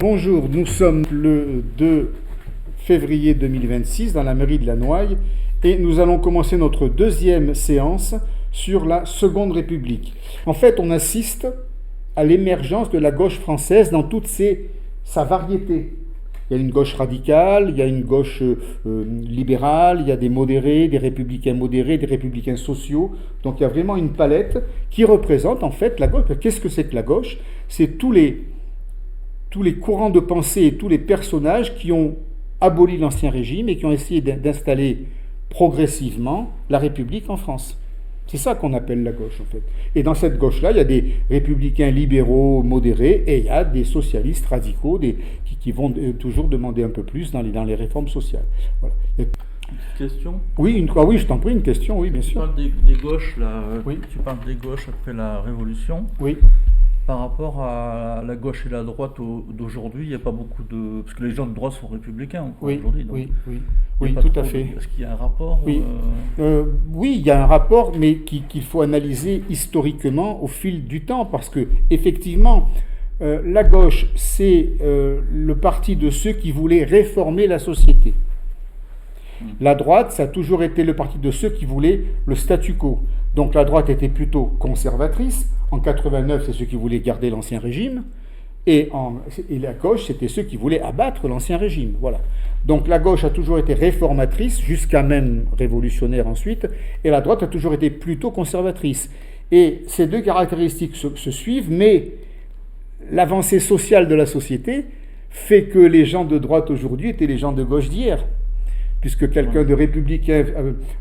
Bonjour, nous sommes le 2 février 2026 dans la mairie de Lannoy et nous allons commencer notre deuxième séance sur la Seconde République. En fait, on assiste à l'émergence de la gauche française dans toute sa variété. Il y a une gauche radicale, il y a une gauche libérale, il y a des modérés, des républicains modérés, des républicains sociaux. Donc il y a vraiment une palette qui représente en fait la gauche. Qu'est-ce que c'est que la gauche? C'est tous les courants de pensée et tous les personnages qui ont aboli l'Ancien Régime et qui ont essayé d'installer progressivement la République en France. C'est ça qu'on appelle la gauche, en fait. Et dans cette gauche-là, il y a des républicains libéraux modérés et il y a des socialistes radicaux qui vont toujours demander un peu plus dans les réformes sociales. Voilà. Question? Oui, oui, je t'en prie, une question, oui, bien sûr. Tu parles des gauches, là. Oui. Tu parles des gauches après la Révolution. Oui. Par rapport à la gauche et la droite d'aujourd'hui, il n'y a pas beaucoup de... Parce que les gens de droite sont républicains oui, aujourd'hui. Oui, tout à fait. Est-ce qu'il y a un rapport? Oui, oui, il y a un rapport, mais qu'il faut analyser historiquement au fil du temps, parce que effectivement, la gauche, c'est le parti de ceux qui voulaient réformer la société. La droite, ça a toujours été le parti de ceux qui voulaient le statu quo. Donc la droite était plutôt conservatrice. En 89, c'est ceux qui voulaient garder l'Ancien Régime. Et la gauche, c'était ceux qui voulaient abattre l'Ancien Régime. Voilà. Donc la gauche a toujours été réformatrice, jusqu'à même révolutionnaire ensuite. Et la droite a toujours été plutôt conservatrice. Et ces deux caractéristiques se suivent, mais l'avancée sociale de la société fait que les gens de droite aujourd'hui étaient les gens de gauche d'hier. Puisque quelqu'un de républicain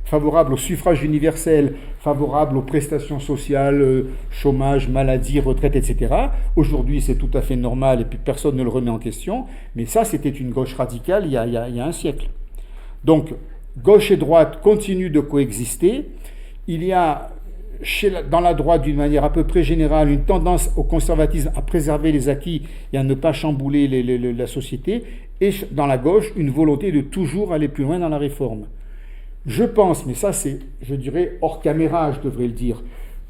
favorable au suffrage universel, favorable aux prestations sociales, chômage, maladie, retraite, etc., aujourd'hui c'est tout à fait normal et puis personne ne le remet en question, mais ça c'était une gauche radicale il y a un siècle. Donc gauche et droite continuent de coexister. Il y a dans la droite, d'une manière à peu près générale, une tendance au conservatisme, à préserver les acquis et à ne pas chambouler la société, et dans la gauche, une volonté de toujours aller plus loin dans la réforme. Je pense, mais ça c'est, je dirais, hors caméra, je devrais le dire,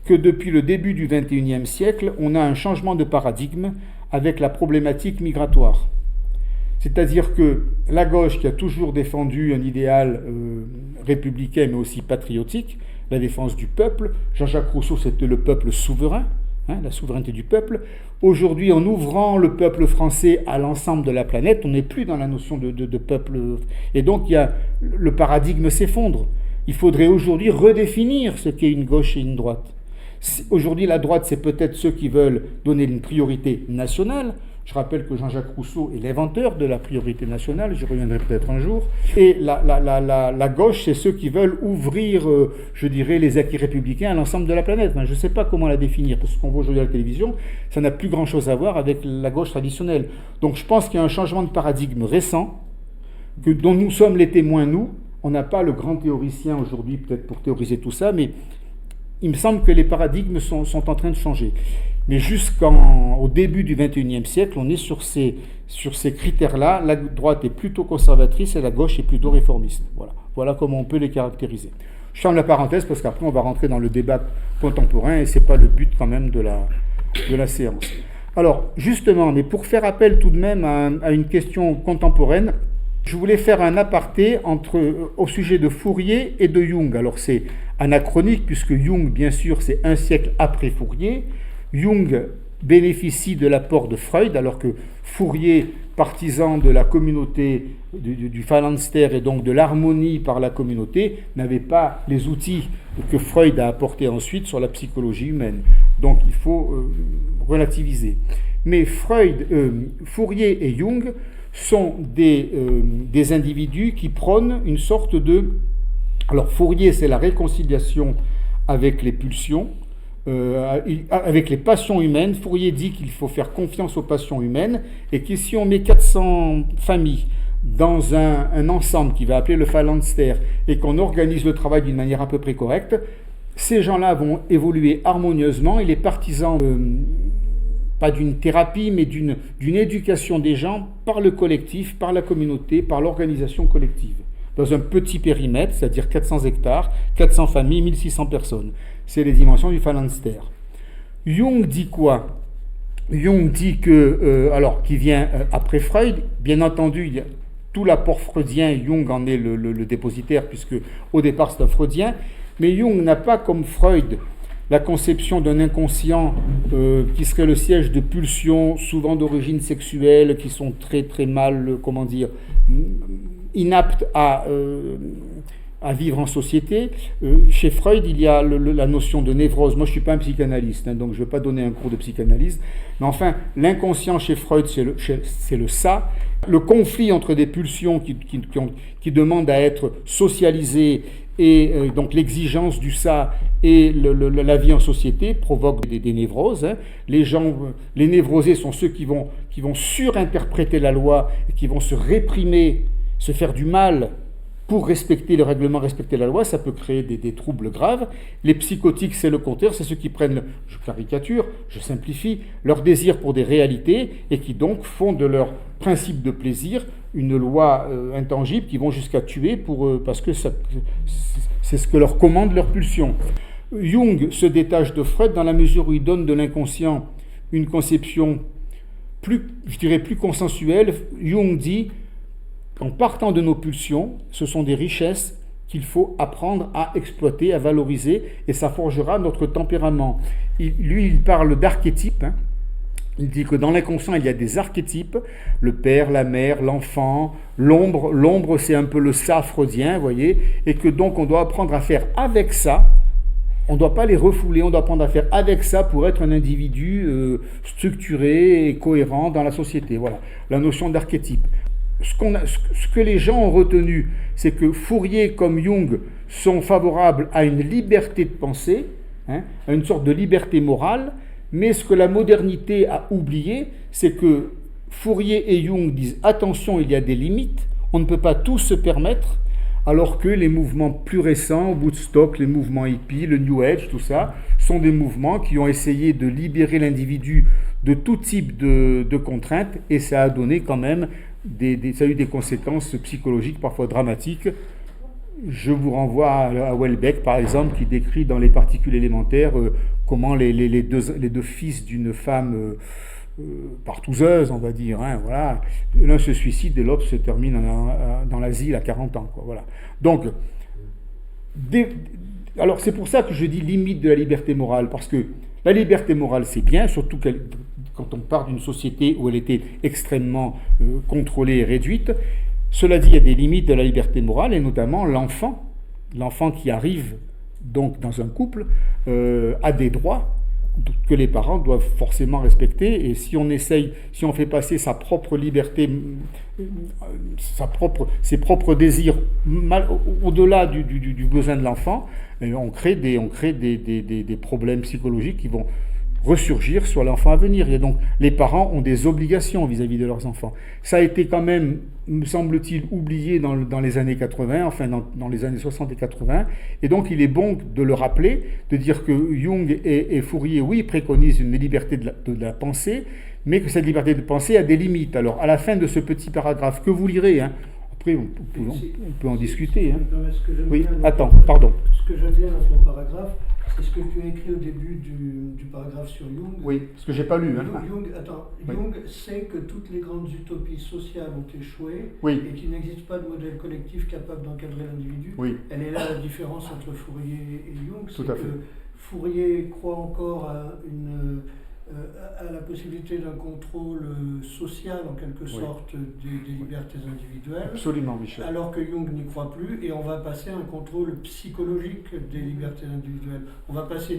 que depuis le début du XXIe siècle, on a un changement de paradigme avec la problématique migratoire. C'est-à-dire que la gauche, qui a toujours défendu un idéal républicain, mais aussi patriotique, la défense du peuple, Jean-Jacques Rousseau, c'était le peuple souverain, la souveraineté du peuple. Aujourd'hui, en ouvrant le peuple français à l'ensemble de la planète, on n'est plus dans la notion de peuple. Et donc, le paradigme s'effondre. Il faudrait aujourd'hui redéfinir ce qu'est une gauche et une droite. Aujourd'hui, la droite, c'est peut-être ceux qui veulent donner une priorité nationale. Je rappelle que Jean-Jacques Rousseau est l'inventeur de la priorité nationale, j'y reviendrai peut-être un jour. Et la gauche, c'est ceux qui veulent ouvrir, je dirais, les acquis républicains à l'ensemble de la planète. Je ne sais pas comment la définir, parce qu'on voit aujourd'hui à la télévision, ça n'a plus grand-chose à voir avec la gauche traditionnelle. Donc je pense qu'il y a un changement de paradigme récent, dont nous sommes les témoins, nous. On n'a pas le grand théoricien aujourd'hui, peut-être pour théoriser tout ça, mais il me semble que les paradigmes sont en train de changer. Mais jusqu'au début du XXIe siècle, on est sur ces critères-là. La droite est plutôt conservatrice et la gauche est plutôt réformiste. Voilà comment on peut les caractériser. Je ferme la parenthèse parce qu'après on va rentrer dans le débat contemporain et ce n'est pas le but quand même de la séance. Alors justement, mais pour faire appel tout de même à une question contemporaine, je voulais faire un aparté au sujet de Fourier et de Jung. Alors c'est anachronique puisque Jung, bien sûr, c'est un siècle après Fourier. Jung bénéficie de l'apport de Freud, alors que Fourier, partisan de la communauté du phalanstère et donc de l'harmonie par la communauté, n'avait pas les outils que Freud a apportés ensuite sur la psychologie humaine. Donc il faut relativiser. Mais Fourier et Jung sont des individus qui prônent une sorte de... Alors Fourier, c'est la réconciliation avec les pulsions, avec les passions humaines. Fourier dit qu'il faut faire confiance aux passions humaines et que si on met 400 familles dans un ensemble qui va appeler le phalanstère et qu'on organise le travail d'une manière à peu près correcte, ces gens-là vont évoluer harmonieusement et les partisans, pas d'une thérapie, mais d'une éducation des gens par le collectif, par la communauté, par l'organisation collective. Dans un petit périmètre, c'est-à-dire 400 hectares, 400 familles, 1600 personnes. C'est les dimensions du phalanstère. Jung dit quoi? Jung dit que, alors, qui vient après Freud, bien entendu, il y a tout l'apport freudien, Jung en est le dépositaire, puisque au départ c'est un freudien, mais Jung n'a pas comme Freud la conception d'un inconscient qui serait le siège de pulsions, souvent d'origine sexuelle, qui sont très très mal, comment dire, inaptes à vivre en société. Chez Freud, il y a la notion de névrose. Moi, je ne suis pas un psychanalyste, hein, donc je ne vais pas donner un cours de psychanalyse. Mais enfin, l'inconscient chez Freud, c'est le ça. Le conflit entre des pulsions qui demandent à être socialisées et donc l'exigence du ça et la vie en société provoque des névroses. Hein. Les névrosés sont ceux qui vont surinterpréter la loi et qui vont se réprimer, se faire du mal pour respecter le règlement, respecter la loi. Ça peut créer des troubles graves. Les psychotiques, c'est le contraire, c'est ceux qui prennent, je caricature, je simplifie, leur désir pour des réalités et qui donc font de leur principe de plaisir une loi intangible qui vont jusqu'à tuer parce que c'est ce que leur commande leur pulsion. Jung se détache de Freud dans la mesure où il donne de l'inconscient une conception plus consensuelle. Jung dit, en partant de nos pulsions, ce sont des richesses qu'il faut apprendre à exploiter, à valoriser, et ça forgera notre tempérament. Il parle d'archétypes. Hein. Il dit que dans l'inconscient, il y a des archétypes, le père, la mère, l'enfant, l'ombre. L'ombre, c'est un peu le ça freudien, vous voyez, et que donc on doit apprendre à faire avec ça. On ne doit pas les refouler, on doit apprendre à faire avec ça pour être un individu structuré et cohérent dans la société. Voilà, la notion d'archétype. Ce que les gens ont retenu, c'est que Fourier comme Jung sont favorables à une liberté de pensée, hein, à une sorte de liberté morale, mais ce que la modernité a oublié, c'est que Fourier et Jung disent « attention, il y a des limites, on ne peut pas tout se permettre », alors que les mouvements plus récents, Woodstock, les mouvements hippies, le New Age, tout ça, sont des mouvements qui ont essayé de libérer l'individu de tout type de contraintes, et ça a donné quand même ça a eu des conséquences psychologiques parfois dramatiques. Je vous renvoie à Welbeck, par exemple, qui décrit dans les particules élémentaires comment les deux fils d'une femme partouzeuse, on va dire, hein, voilà. L'un se suicide et l'autre se termine dans l'asile à 40 ans. Quoi, voilà. Donc, alors c'est pour ça que je dis limite de la liberté morale, parce que la liberté morale, c'est bien, surtout quand on part d'une société où elle était extrêmement contrôlée et réduite. Cela dit, il y a des limites de la liberté morale, et notamment l'enfant qui arrive donc dans un couple a des droits que les parents doivent forcément respecter, et si on fait passer sa propre liberté, ses propres désirs au-delà du besoin de l'enfant, on crée des problèmes psychologiques qui vont ressurgir sur l'enfant à venir. Et donc les parents ont des obligations vis-à-vis de leurs enfants. Ça a été quand même, me semble-t-il, oublié dans les années 80, enfin dans les années 60 et 80, et donc il est bon de le rappeler, de dire que Jung et Fourier, oui, préconisent une liberté de la pensée, mais que cette liberté de pensée a des limites. Alors à la fin de ce petit paragraphe que vous lirez, hein, après on peut en discuter. Hein. Oui, attends, pardon. Ce que j'aime bien dans ton paragraphe, c'est ce que tu as écrit au début du paragraphe sur Jung. Oui, ce que j'ai pas lu. Hein. Jung sait que toutes les grandes utopies sociales ont échoué, oui, et qu'il n'existe pas de modèle collectif capable d'encadrer l'individu. Oui. Elle est là la différence entre Fourier et Jung. Tout à fait. Fourier croit encore à la possibilité d'un contrôle social, en quelque sorte, des libertés individuelles. Absolument, Michel. Alors que Jung n'y croit plus, et on va passer à un contrôle psychologique des libertés individuelles. On va passer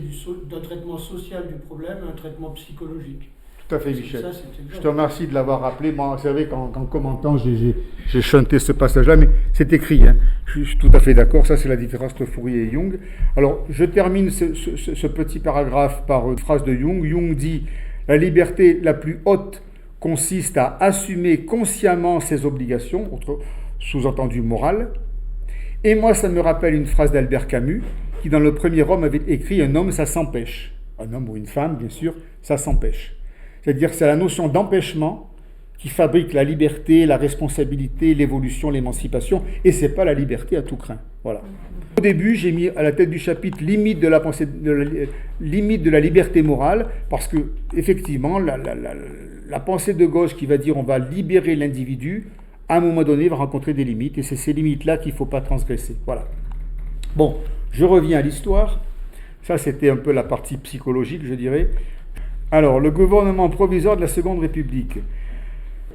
d'un traitement social du problème à un traitement psychologique. Tout à fait, Michel. Je te remercie de l'avoir rappelé. Moi, vous savez qu'en commentant, j'ai chanté ce passage-là, mais c'est écrit. Hein. Je suis tout à fait d'accord. Ça, c'est la différence entre Fourier et Jung. Alors, je termine ce petit paragraphe par une phrase de Jung. Jung dit « La liberté la plus haute consiste à assumer consciemment ses obligations, sous-entendu morales. » Et moi, ça me rappelle une phrase d'Albert Camus, qui dans le premier homme avait écrit « Un homme, ça s'empêche ». Un homme ou une femme, bien sûr, ça s'empêche. C'est-à-dire que c'est la notion d'empêchement qui fabrique la liberté, la responsabilité, l'évolution, l'émancipation, et c'est pas la liberté à tout craint. Voilà. Au début, j'ai mis à la tête du chapitre limite de la pensée, limite de la liberté morale, parce que effectivement, la pensée de gauche qui va dire on va libérer l'individu, à un moment donné, va rencontrer des limites, et c'est ces limites-là qu'il ne faut pas transgresser. Voilà. Bon, je reviens à l'histoire. Ça, c'était un peu la partie psychologique, je dirais. Alors, le gouvernement provisoire de la Seconde République.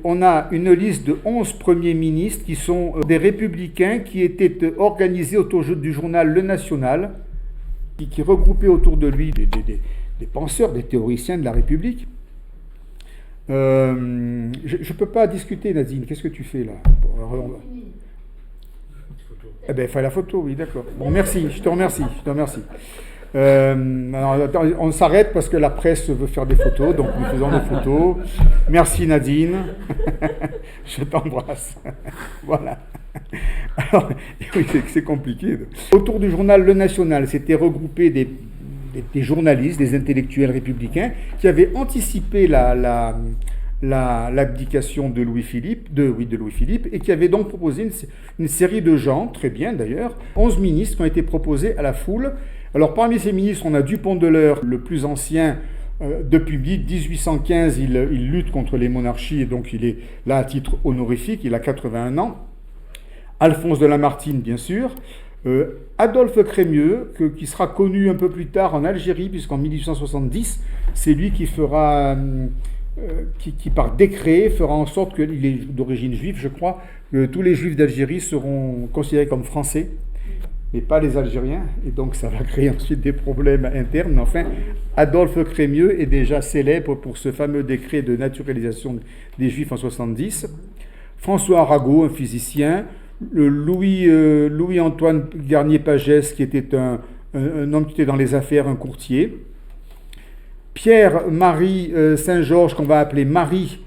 On a une liste de 11 premiers ministres qui sont des républicains qui étaient organisés autour du journal Le National, qui regroupaient autour de lui des penseurs, des théoriciens de la République. Je ne peux pas discuter, Nadine. Qu'est-ce que tu fais là? Eh bien, il faut la photo, oui, d'accord. Bon, merci, je te remercie. Alors, attends, on s'arrête parce que la presse veut faire des photos, donc nous faisons des photos. Merci Nadine, je t'embrasse. Voilà. Alors, oui, c'est compliqué. Autour du journal Le National, s'étaient regroupés des journalistes, des intellectuels républicains qui avaient anticipé l'abdication de Louis-Philippe, et qui avaient donc proposé une série de gens, très bien d'ailleurs, 11 ministres qui ont été proposés à la foule. Alors parmi ces ministres, on a Dupont de l'Eure, le plus ancien, depuis 1815, il lutte contre les monarchies et donc il est là à titre honorifique, il a 81 ans. Alphonse de Lamartine, bien sûr. Adolphe Crémieux, qui sera connu un peu plus tard en Algérie, puisqu'en 1870, c'est lui qui fera... qui par décret fera en sorte qu'il est d'origine juive, je crois, que tous les juifs d'Algérie seront considérés comme français, mais pas les Algériens, et donc ça va créer ensuite des problèmes internes. Mais enfin, Adolphe Crémieux est déjà célèbre pour ce fameux décret de naturalisation des Juifs en 70. François Arago, un physicien, Louis-Antoine Garnier-Pagès, qui était un homme qui était dans les affaires, un courtier. Pierre-Marie Saint-Georges, qu'on va appeler Marie,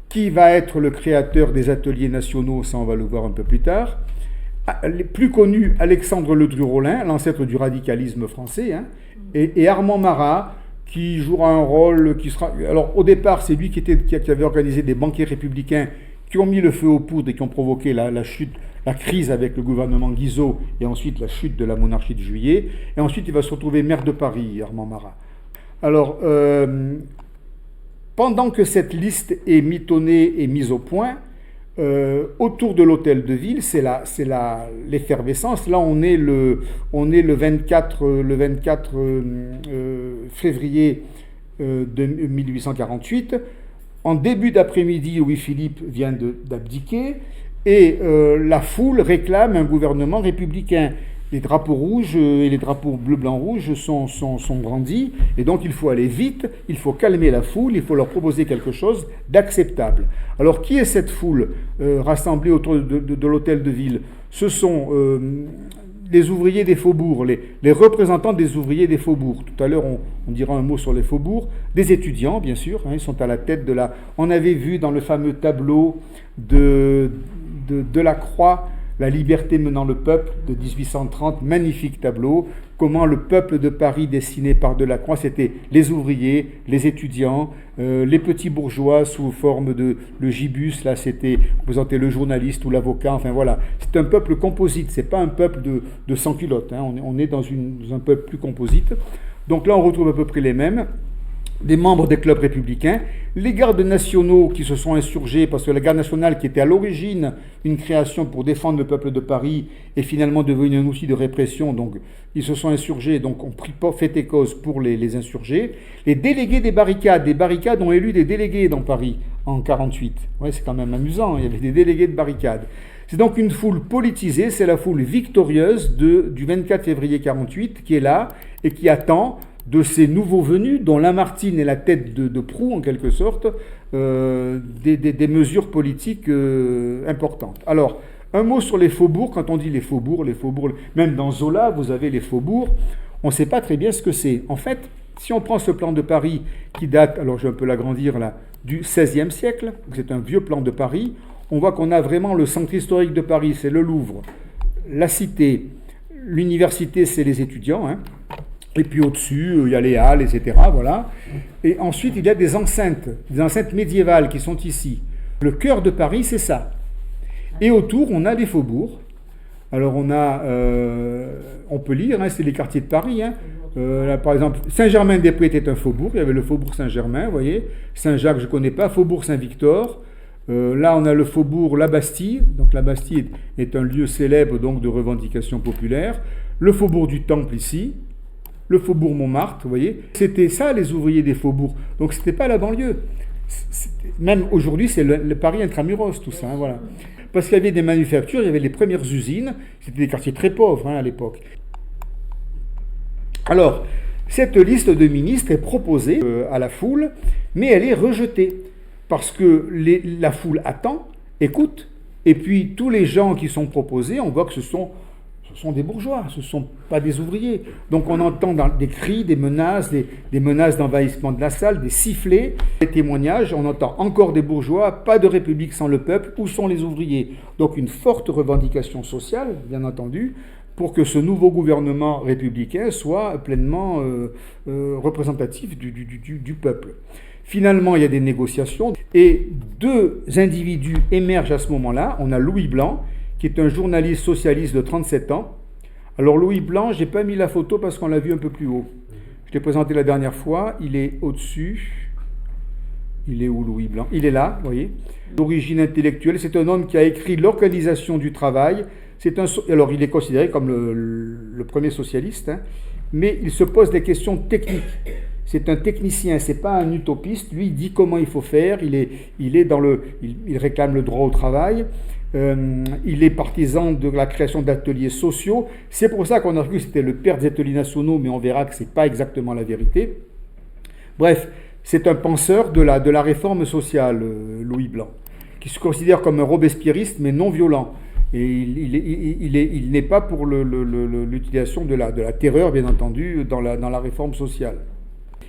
qui va être le créateur des ateliers nationaux, ça on va le voir un peu plus tard. Plus connu, Alexandre Ledru-Rollin, l'ancêtre du radicalisme français, hein, et Armand Marat, qui jouera un rôle qui sera... Alors au départ, c'est lui qui avait organisé des banquets républicains qui ont mis le feu aux poudres et qui ont provoqué la chute, la crise avec le gouvernement Guizot, et ensuite la chute de la monarchie de Juillet. Et ensuite, il va se retrouver maire de Paris, Armand Marat. Alors, pendant que cette liste est mitonnée et mise au point, autour de l'hôtel de ville, c'est l'effervescence. Là, on est le 24 février de 1848. En début d'après-midi, Louis-Philippe vient d'abdiquer et la foule réclame un gouvernement républicain. Les drapeaux rouges et les drapeaux bleu-blanc-rouge sont brandis, et donc il faut aller vite, il faut calmer la foule, il faut leur proposer quelque chose d'acceptable. Alors qui est cette foule rassemblée autour de l'hôtel de ville? Ce sont les ouvriers des faubourgs, les représentants des ouvriers des faubourgs. Tout à l'heure, on dira un mot sur les faubourgs. Des étudiants, bien sûr, hein, ils sont à la tête de la... On avait vu dans le fameux tableau de la Croix, La liberté menant le peuple, de 1830, magnifique tableau, comment le peuple de Paris dessiné par Delacroix, c'était les ouvriers, les étudiants, les petits bourgeois sous forme de le gibus, là c'était représenté le journaliste ou l'avocat, enfin voilà, c'est un peuple composite, c'est pas un peuple de sans-culottes, hein, on est dans un peuple plus composite. Donc là on retrouve à peu près les mêmes. Des membres des clubs républicains, les gardes nationaux qui se sont insurgés, parce que la garde nationale qui était à l'origine une création pour défendre le peuple de Paris est finalement devenue un outil de répression, donc ils se sont insurgés, donc ont pris fait et cause pour les insurgés. Les délégués des barricades ont élu des délégués dans Paris en 1948. Ouais, c'est quand même amusant, il y avait des délégués de barricades. C'est donc une foule politisée, c'est la foule victorieuse du 24 février 1948 qui est là et qui attend de ces nouveaux venus, dont Lamartine est la tête de proue en quelque sorte, des mesures politiques importantes. Alors, un mot sur les faubourgs. Quand on dit les faubourgs, même dans Zola, vous avez les faubourgs, on ne sait pas très bien ce que c'est. En fait, si on prend ce plan de Paris qui date, alors je vais un peu l'agrandir là, du XVIe siècle, c'est un vieux plan de Paris, on voit qu'on a vraiment le centre historique de Paris, c'est le Louvre, la Cité, l'université, c'est les étudiants, hein. Et puis au-dessus, il y a les halles, etc. Voilà. Et ensuite, il y a des enceintes médiévales qui sont ici. Le cœur de Paris, c'est ça. Et autour, on a des faubourgs. Alors on peut lire, c'est les quartiers de Paris. Là, par exemple, Saint-Germain-des-Prés était un faubourg, il y avait le faubourg Saint-Germain, vous voyez. Saint-Jacques, je ne connais pas, faubourg Saint-Victor. Là, on a le faubourg La Bastille. Donc la Bastille est un lieu célèbre donc, de revendication populaire. Le faubourg du Temple ici. Le faubourg Montmartre, vous voyez. C'était ça les ouvriers des faubourgs. Donc c'était pas la banlieue. Même aujourd'hui, c'est le Paris intramuros, tout ça, voilà. Parce qu'il y avait des manufactures, il y avait les premières usines. C'était des quartiers très pauvres à l'époque. Alors, cette liste de ministres est proposée à la foule, mais elle est rejetée. Parce que la foule attend, écoute, et puis tous les gens qui sont proposés, on voit que ce sont des bourgeois, ce ne sont pas des ouvriers. Donc on entend des cris, des menaces d'envahissement de la salle, des sifflets, des témoignages, on entend encore des bourgeois, pas de république sans le peuple, où sont les ouvriers? Donc une forte revendication sociale, bien entendu, pour que ce nouveau gouvernement républicain soit pleinement représentatif du peuple. Finalement, il y a des négociations et deux individus émergent à ce moment-là. On a Louis Blanc, qui est un journaliste socialiste de 37 ans. Alors Louis Blanc, je n'ai pas mis la photo parce qu'on l'a vu un peu plus haut. Je l'ai présenté la dernière fois, il est au-dessus. Il est où Louis Blanc? Il est là, vous voyez. D'origine intellectuelle, c'est un homme qui a écrit l'organisation du travail. Alors il est considéré comme le premier socialiste, mais il se pose des questions techniques. C'est un technicien, c'est pas un utopiste. Lui, il dit comment il faut faire. Il réclame le droit au travail. Il est partisan de la création d'ateliers sociaux. C'est pour ça qu'on a vu que c'était le père des ateliers nationaux, mais on verra que c'est pas exactement la vérité. Bref, c'est un penseur de la réforme sociale, Louis Blanc, qui se considère comme un robespierriste, mais non violent. Et il n'est pas pour l'utilisation de la terreur, bien entendu, dans la réforme sociale.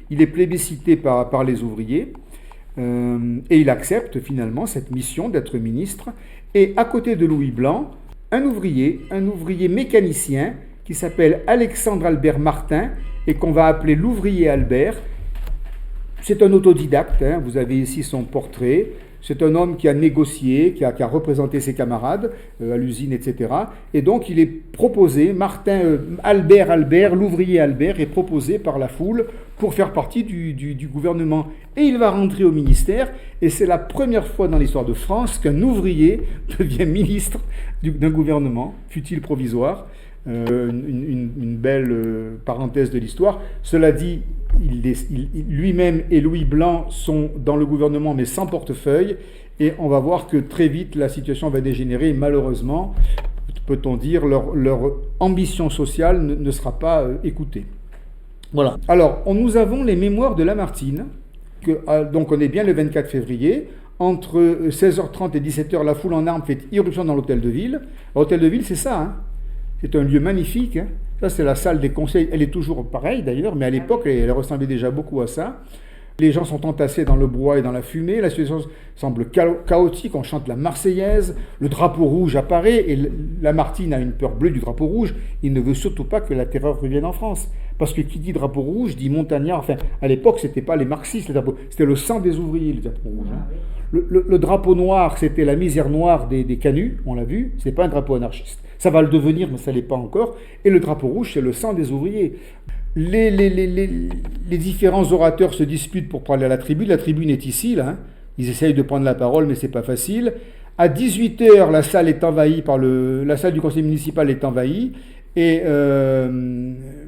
Il est plébiscité par les ouvriers et il accepte finalement cette mission d'être ministre. Et à côté de Louis Blanc, un ouvrier mécanicien qui s'appelle Alexandre Albert Martin et qu'on va appeler l'ouvrier Albert. C'est un autodidacte, vous avez ici son portrait. C'est un homme qui a négocié, qui a représenté ses camarades à l'usine, etc. Et donc il est proposé, Albert, l'ouvrier Albert est proposé par la foule pour faire partie du gouvernement. Et il va rentrer au ministère, et c'est la première fois dans l'histoire de France qu'un ouvrier devient ministre d'un gouvernement, fût-il provisoire. Une belle parenthèse de l'histoire. Cela dit, lui-même et Louis Blanc sont dans le gouvernement mais sans portefeuille, et on va voir que très vite la situation va dégénérer et malheureusement, peut-on dire, leur ambition sociale ne sera pas écoutée. Voilà. Alors, nous avons les mémoires de Lamartine, donc on est bien le 24 février, entre 16h30 et 17h, la foule en armes fait irruption dans l'hôtel de ville. L'hôtel de ville, c'est ça, c'est un lieu magnifique. Ça, c'est la salle des conseils. Elle est toujours pareille d'ailleurs, mais à l'époque, elle ressemblait déjà beaucoup à ça. Les gens sont entassés dans le bois et dans la fumée. La situation semble chaotique. On chante la Marseillaise. Le drapeau rouge apparaît. Et Lamartine a une peur bleue du drapeau rouge. Il ne veut surtout pas que la terreur revienne en France. Parce que qui dit drapeau rouge dit montagnard. Enfin, à l'époque, ce n'était pas les marxistes. C'était le sang des ouvriers, le drapeau rouge. Le drapeau noir, c'était la misère noire des canuts. On l'a vu. Ce n'est pas un drapeau anarchiste. Ça va le devenir, mais ça ne l'est pas encore. Et le drapeau rouge, c'est le sang des ouvriers. Les différents orateurs se disputent pour parler à la tribune. La tribune est ici, là. Ils essayent de prendre la parole, mais ce n'est pas facile. À 18h, la salle est envahie la salle du conseil municipal est envahie. Et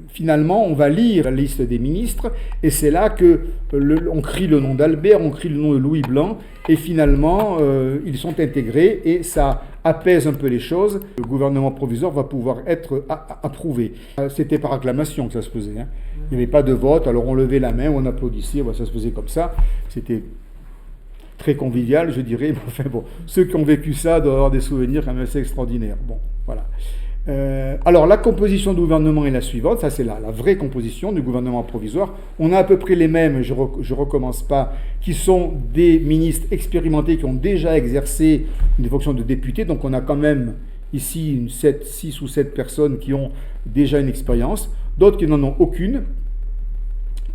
finalement, on va lire la liste des ministres. Et c'est là on crie le nom d'Albert, on crie le nom de Louis Blanc. Et finalement, ils sont intégrés et ça apaise un peu les choses. Le gouvernement provisoire va pouvoir être approuvé. C'était par acclamation que ça se faisait. Il n'y avait pas de vote, alors on levait la main, on applaudissait, ça se faisait comme ça. C'était très convivial, je dirais. Enfin bon, ceux qui ont vécu ça doivent avoir des souvenirs quand même assez extraordinaires. Bon, voilà. Alors la composition du gouvernement est la suivante, ça c'est la vraie composition du gouvernement provisoire. On a à peu près les mêmes, je recommence pas, qui sont des ministres expérimentés qui ont déjà exercé une fonction de député, donc on a quand même ici 6 ou 7 personnes qui ont déjà une expérience, d'autres qui n'en ont aucune.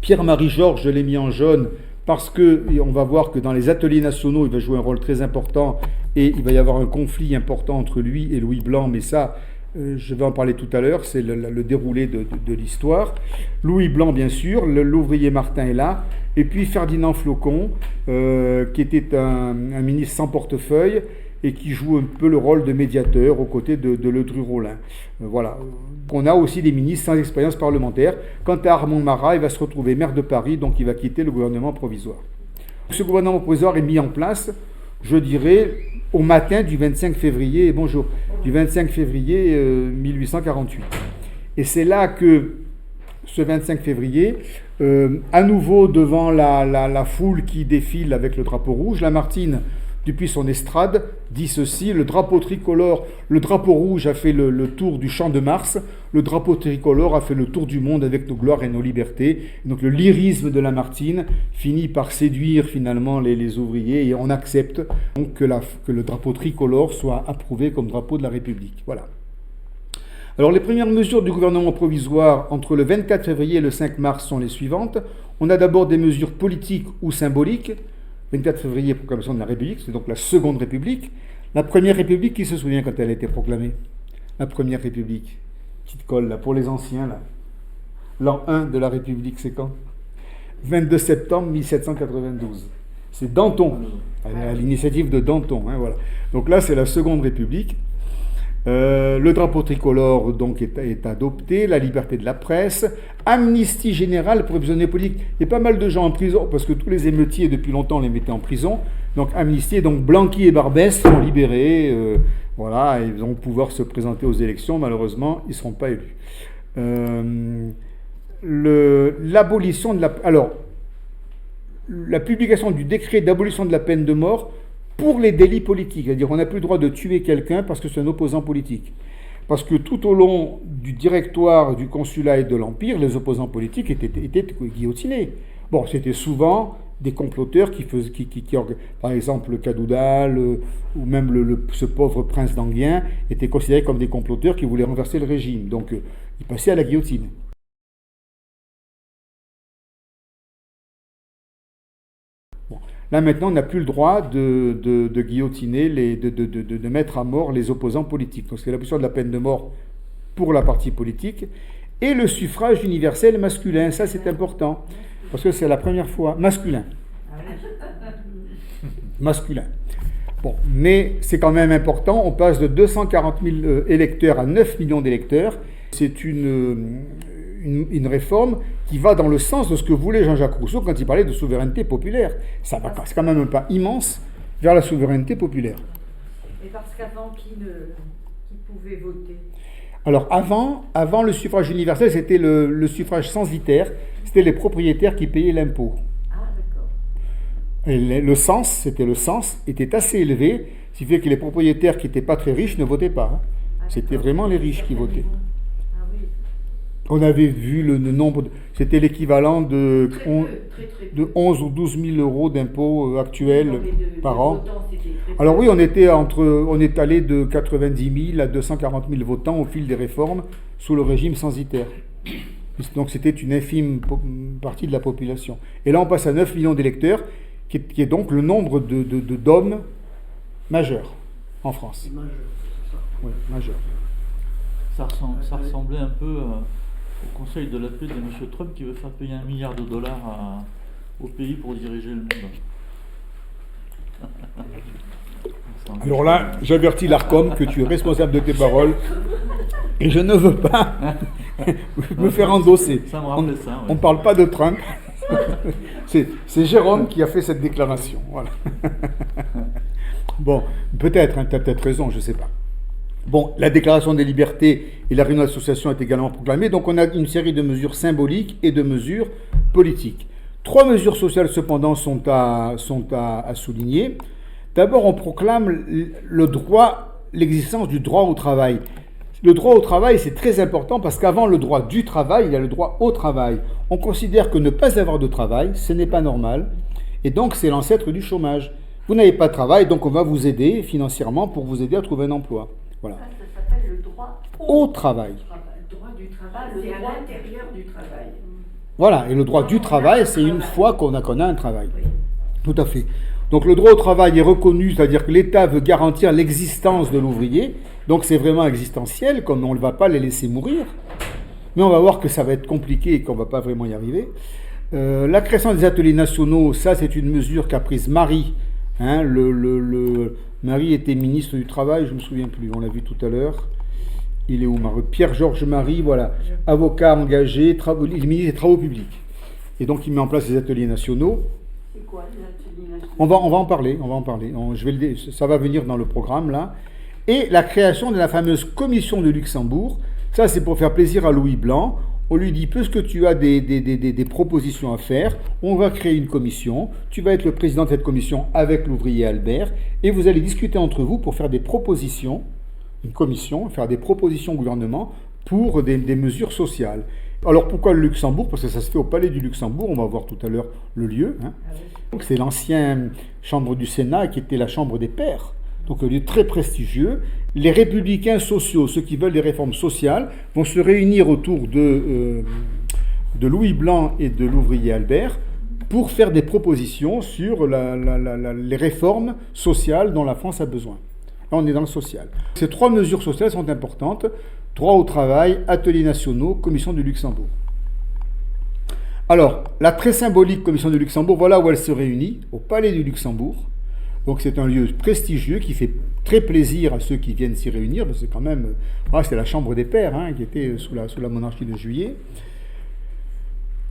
Pierre-Marie Georges, je l'ai mis en jaune parce qu'on va voir que dans les ateliers nationaux, il va jouer un rôle très important et il va y avoir un conflit important entre lui et Louis Blanc, mais ça, je vais en parler tout à l'heure, c'est le déroulé de l'histoire. Louis Blanc, bien sûr, l'ouvrier Martin est là, et puis Ferdinand Flocon, qui était un ministre sans portefeuille, et qui joue un peu le rôle de médiateur aux côtés de Ledru-Rollin. Voilà. On a aussi des ministres sans expérience parlementaire. Quant à Armand Marat, il va se retrouver maire de Paris, donc il va quitter le gouvernement provisoire. Ce gouvernement provisoire est mis en place, je dirais, au matin du 25 février, du 25 février 1848. Et c'est là que, ce 25 février, à nouveau devant la foule qui défile avec le drapeau rouge, Lamartine, depuis son estrade, dit ceci: le drapeau tricolore, le drapeau rouge a fait le tour du champ de Mars, le drapeau tricolore a fait le tour du monde avec nos gloires et nos libertés. Donc le lyrisme de Lamartine finit par séduire finalement les ouvriers, et on accepte donc que le drapeau tricolore soit approuvé comme drapeau de la République. Voilà. Alors les premières mesures du gouvernement provisoire entre le 24 février et le 5 mars sont les suivantes. On a d'abord des mesures politiques ou symboliques. 24 février, proclamation de la République, c'est donc la Seconde République. La Première République, qui se souvient quand elle a été proclamée? La Première République. Petite colle, là, pour les anciens, là. L'an 1 de la République, c'est quand? 22 septembre 1792. C'est Danton, à l'initiative de Danton. Hein, voilà. Donc là, c'est la Seconde République. Le drapeau tricolore donc est adopté, la liberté de la presse, amnistie générale pour les prisonniers politiques. Il y a pas mal de gens en prison parce que tous les émeutiers depuis longtemps les mettaient en prison. Donc amnistie, donc Blanqui et Barbès sont libérés, voilà, ils vont pouvoir se présenter aux élections. Malheureusement, ils ne seront pas élus. L'abolition de la publication du décret d'abolition de la peine de mort pour les délits politiques, c'est-à-dire on n'a plus le droit de tuer quelqu'un parce que c'est un opposant politique. Parce que tout au long du directoire du consulat et de l'Empire, les opposants politiques étaient guillotinés. Bon, c'était souvent des comploteurs par exemple le Cadoudal ou même ce pauvre prince d'Enghien étaient considérés comme des comploteurs qui voulaient renverser le régime. Donc ils passaient à la guillotine. Là maintenant, on n'a plus le droit de guillotiner, de mettre à mort les opposants politiques. Donc c'est l'abolition de la peine de mort pour la partie politique. Et le suffrage universel masculin, ça c'est important, parce que c'est la première fois. Masculin. Masculin. Bon, mais c'est quand même important, on passe de 240 000 électeurs à 9 millions d'électeurs. C'est une réforme qui va dans le sens de ce que voulait Jean-Jacques Rousseau quand il parlait de souveraineté populaire. C'est quand même un pas immense vers la souveraineté populaire. Et parce qu'avant, qui pouvait voter? Alors avant le suffrage universel, c'était le suffrage censitaire, c'était les propriétaires qui payaient l'impôt. Ah, d'accord. Et le cens était assez élevé, ce qui fait que les propriétaires qui n'étaient pas très riches ne votaient pas. C'était vraiment les riches qui votaient. On avait vu le nombre, c'était l'équivalent de 11 ou 12 000 euros d'impôts actuels par an. Alors oui, on est allé de 90 000 à 240 000 votants au fil des réformes sous le régime censitaire. Donc c'était une infime partie de la population. Et là, on passe à 9 millions d'électeurs, qui est donc le nombre d'hommes majeurs en France. Majeur, c'est ça. Oui, majeurs. Ça ressemblait un peu au conseil de la paix de M. Trump qui veut faire payer $1 milliard au pays pour diriger le monde. Alors là, j'avertis l'Arcom que tu es responsable de tes paroles et je ne veux pas me faire endosser. Ça me rappelait ça. On ne parle pas de Trump. C'est Jérôme qui a fait cette déclaration. Voilà. Bon, peut-être, tu as peut-être raison, je ne sais pas. Bon, la déclaration des libertés et la réunion d'association est également proclamée, donc on a une série de mesures symboliques et de mesures politiques. 3 mesures sociales cependant sont à souligner. D'abord, on proclame l'existence du droit au travail. Le droit au travail, c'est très important parce qu'avant le droit du travail, il y a le droit au travail. On considère que ne pas avoir de travail, ce n'est pas normal, et donc c'est l'ancêtre du chômage. Vous n'avez pas de travail, donc on va vous aider financièrement pour vous aider à trouver un emploi. Voilà. Ça s'appelle le droit au travail. Le droit du travail, C'est à l'intérieur du travail. Voilà, et le droit du travail, c'est une fois qu'on a un travail. Tout à fait. Donc le droit au travail est reconnu, c'est-à-dire que l'État veut garantir l'existence de l'ouvrier, donc c'est vraiment existentiel, comme on ne va pas les laisser mourir. Mais on va voir que ça va être compliqué et qu'on ne va pas vraiment y arriver. La création des ateliers nationaux, ça c'est une mesure qu'a prise Marie. Marie était ministre du Travail, je ne me souviens plus, on l'a vu tout à l'heure. Il est où, Pierre-Georges Marie, voilà, avocat engagé, il est ministre des Travaux publics. Et donc il met en place les ateliers nationaux. C'est quoi les ateliers nationaux? On va en parler. Ça va venir dans le programme là. Et la création de la fameuse commission de Luxembourg, ça c'est pour faire plaisir à Louis Blanc. On lui dit, puisque tu as des propositions à faire, on va créer une commission, tu vas être le président de cette commission avec l'ouvrier Albert, et vous allez discuter entre vous pour faire des propositions, une commission, faire des propositions au gouvernement pour des mesures sociales. Alors pourquoi le Luxembourg? Parce que ça se fait au Palais du Luxembourg, on va voir tout à l'heure le lieu. Donc c'est l'ancienne chambre du Sénat qui était la chambre des pairs. Donc un lieu très prestigieux. Les républicains sociaux, ceux qui veulent des réformes sociales, vont se réunir autour de Louis Blanc et de l'ouvrier Albert pour faire des propositions sur les réformes sociales dont la France a besoin. Là, on est dans le social. Ces 3 mesures sociales sont importantes. Droit au travail, ateliers nationaux, commission du Luxembourg. Alors, la très symbolique commission du Luxembourg, voilà où elle se réunit, au Palais du Luxembourg. Donc c'est un lieu prestigieux qui fait très plaisir à ceux qui viennent s'y réunir, parce que c'est quand même, c'est la chambre des pairs qui était sous la monarchie de Juillet.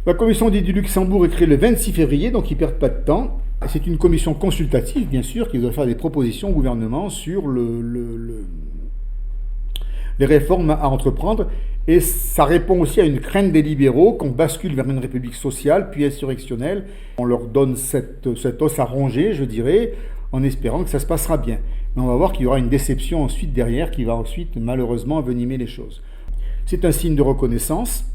La commission du Luxembourg est créée le 26 février, donc ils ne perdent pas de temps. C'est une commission consultative, bien sûr, qui doit faire des propositions au gouvernement sur les réformes à entreprendre. Et ça répond aussi à une crainte des libéraux qu'on bascule vers une république sociale, puis insurrectionnelle. On leur donne cette os à ronger, je dirais, en espérant que ça se passera bien. Mais on va voir qu'il y aura une déception ensuite derrière qui va ensuite malheureusement envenimer les choses. C'est un signe de reconnaissance.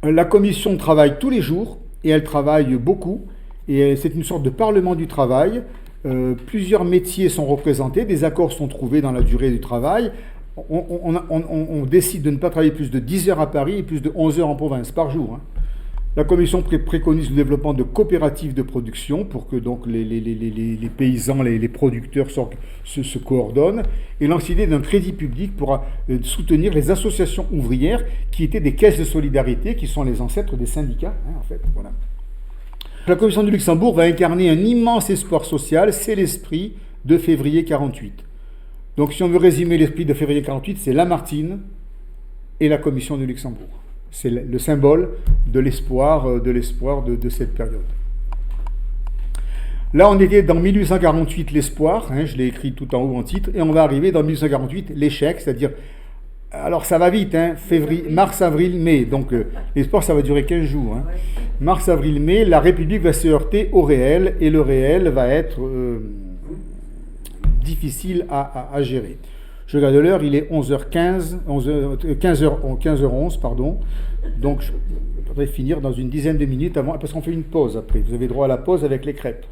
La commission travaille tous les jours et elle travaille beaucoup. Et c'est une sorte de parlement du travail. Plusieurs métiers sont représentés, des accords sont trouvés dans la durée du travail. On décide de ne pas travailler plus de 10 heures à Paris et plus de 11 heures en province par jour. La commission préconise le développement de coopératives de production pour que donc les paysans, les producteurs se coordonnent, et lance l'idée d'un crédit public pour soutenir les associations ouvrières qui étaient des caisses de solidarité, qui sont les ancêtres des syndicats, en fait. Voilà. La commission du Luxembourg va incarner un immense espoir social, c'est l'esprit de février 48. Donc si on veut résumer l'esprit de février 48, c'est Lamartine et la commission du Luxembourg. C'est le symbole de l'espoir de cette période. Là, on était dans 1848, l'espoir, je l'ai écrit tout en haut en titre, et on va arriver dans 1848, l'échec, c'est-à-dire, alors ça va vite, février, mars, avril, mai, donc l'espoir ça va durer 15 jours. Mars, avril, mai, la République va se heurter au réel, et le réel va être difficile à gérer. Je regarde l'heure, il est 11h15, 15h11, pardon. Donc je voudrais finir dans une dizaine de minutes avant, parce qu'on fait une pause après. Vous avez droit à la pause avec les crêpes.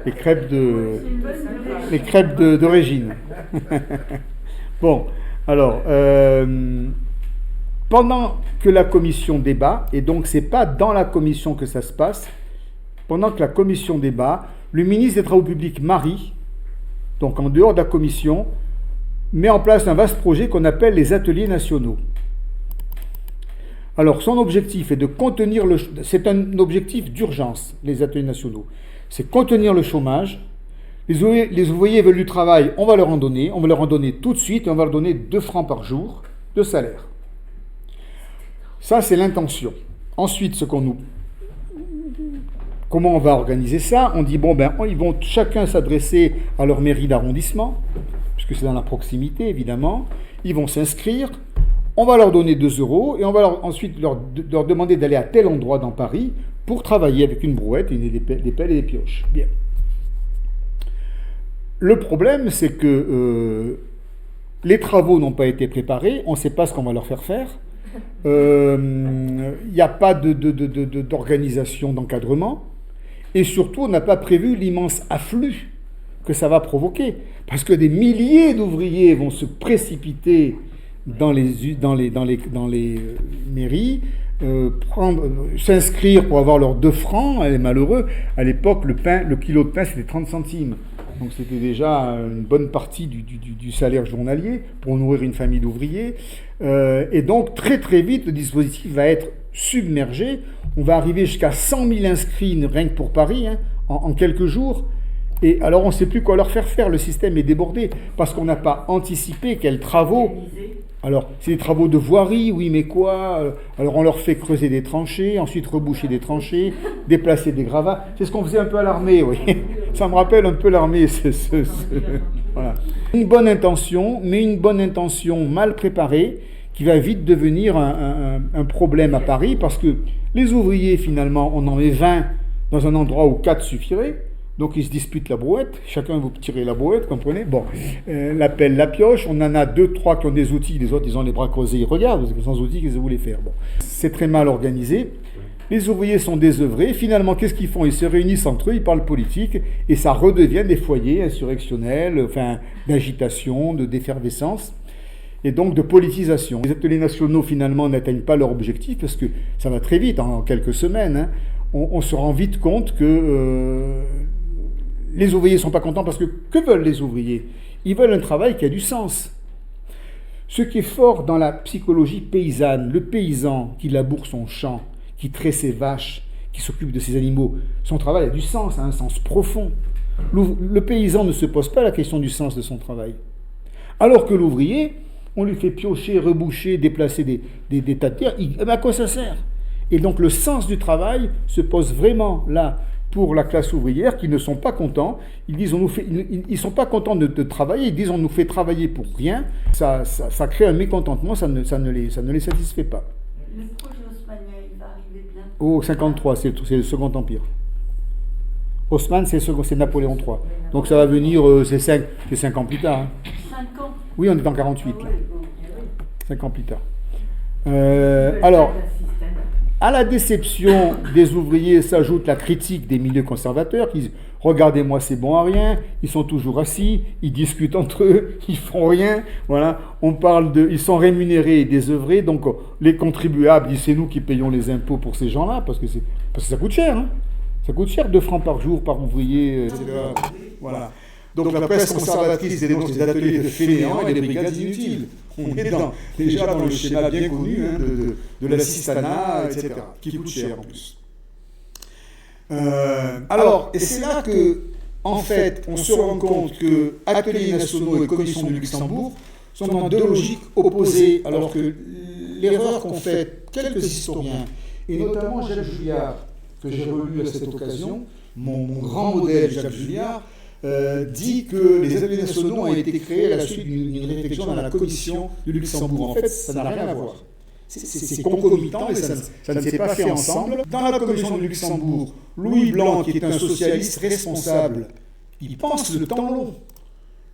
Les crêpes de Régine. Bon, alors, pendant que la commission débat, et donc c'est pas dans la commission que ça se passe, pendant que la commission débat, le ministre des Travaux publics, Marie, donc en dehors de la commission, met en place un vaste projet qu'on appelle les ateliers nationaux. Alors, son objectif est de contenir c'est un objectif d'urgence, les ateliers nationaux. C'est contenir le chômage. Les ouvriers veulent du travail, on va leur en donner tout de suite, et on va leur donner 2 francs par jour de salaire. Ça, c'est l'intention. Ensuite, comment on va organiser ça? On dit, ils vont chacun s'adresser à leur mairie d'arrondissement, puisque c'est dans la proximité, évidemment. Ils vont s'inscrire, on va leur donner 2 € et on va ensuite leur demander d'aller à tel endroit dans Paris pour travailler avec une brouette, des pelles et des pioches. Bien. Le problème, c'est que les travaux n'ont pas été préparés, on ne sait pas ce qu'on va leur faire faire. Il n'y a pas d'organisation, d'encadrement, et surtout, on n'a pas prévu l'immense afflux que ça va provoquer, parce que des milliers d'ouvriers vont se précipiter dans les mairies, s'inscrire pour avoir leurs 2 francs, les malheureux. À l'époque, le kilo de pain, c'était 30 centimes. Donc c'était déjà une bonne partie du salaire journalier pour nourrir une famille d'ouvriers. Et donc très très vite, le dispositif va être submergé. On va arriver jusqu'à 100 000 inscrits rien que pour Paris, hein, en quelques jours. Et alors on ne sait plus quoi leur faire. Le système est débordé parce qu'on n'a pas anticipé quels travaux. Alors, c'est des travaux de voirie, oui, mais quoi? Alors, on leur fait creuser des tranchées, ensuite reboucher des tranchées, déplacer des gravats. C'est ce qu'on faisait un peu à l'armée, oui. Ça me rappelle un peu l'armée. Voilà. Une bonne intention, mais une bonne intention mal préparée, qui va vite devenir un problème à Paris, parce que les ouvriers, finalement, on en met 20 dans un endroit où 4 suffiraient. Donc ils se disputent la brouette, chacun vous tirez la brouette, comprenez? Bon, la pelle, la pioche, on en a 2, 3 qui ont des outils, les autres ils ont les bras creusés, ils regardent, parce que sans outils, qu'est-ce que vous voulez faire? Bon, c'est très mal organisé, les ouvriers sont désœuvrés, finalement qu'est-ce qu'ils font? Ils se réunissent entre eux, ils parlent politique, et ça redevient des foyers insurrectionnels, enfin d'agitation, d'effervescence, et donc de politisation. Les ateliers nationaux finalement n'atteignent pas leur objectif, parce que ça va très vite, en quelques semaines, hein, on se rend vite compte que... les ouvriers ne sont pas contents parce que veulent les ouvriers? Ils veulent un travail qui a du sens. Ce qui est fort dans la psychologie paysanne, le paysan qui laboure son champ, qui traite ses vaches, qui s'occupe de ses animaux, son travail a du sens, a un sens profond. Le paysan ne se pose pas la question du sens de son travail. Alors que l'ouvrier, on lui fait piocher, reboucher, déplacer des tas de terre, à quoi ça sert? Et donc le sens du travail se pose vraiment là, pour la classe ouvrière qui ne sont pas contents. Ils disent ils sont pas contents de travailler, ils disent on nous fait travailler pour rien. Ça crée un mécontentement, ça ne les satisfait pas. Le projet haussmannien, il va arriver bientôt. Au 53, c'est le Second Empire. Haussmann, c'est Napoléon III. Donc ça va venir, c'est 5 ans plus tard. Hein. 5 ans. Oui, on est en 48 là. 5 ans plus tard. À la déception des ouvriers s'ajoute la critique des milieux conservateurs qui disent « Regardez-moi, c'est bon à rien, ils sont toujours assis, ils discutent entre eux, ils font rien. » Voilà, ils sont rémunérés et désœuvrés, donc les contribuables disent « C'est nous qui payons les impôts pour ces gens-là, parce que ça coûte cher. Hein. Ça coûte cher, 2 francs par jour par ouvrier. » Voilà. Donc la presse conservatrice dénonce les ateliers de fainéants et les brigades inutiles. On est déjà dans le schéma bien connu hein, de l'assistanat, etc., qui coûte cher en plus. Et c'est là que, en fait, on se rend compte que ateliers nationaux et commission du Luxembourg sont dans 2 logiques opposées, alors que l'erreur qu'ont fait quelques historiens, et notamment Jacques Julliard, que j'ai relu à cette occasion, mon grand modèle Jacques Julliard, dit que les ateliers nationaux ont été créés à la suite d'une réflexion dans la commission du Luxembourg. En fait, ça n'a rien à voir. C'est concomitant et ça ne s'est pas fait ensemble. Dans la commission du Luxembourg, Louis Blanc, qui est un socialiste responsable, il pense le temps long.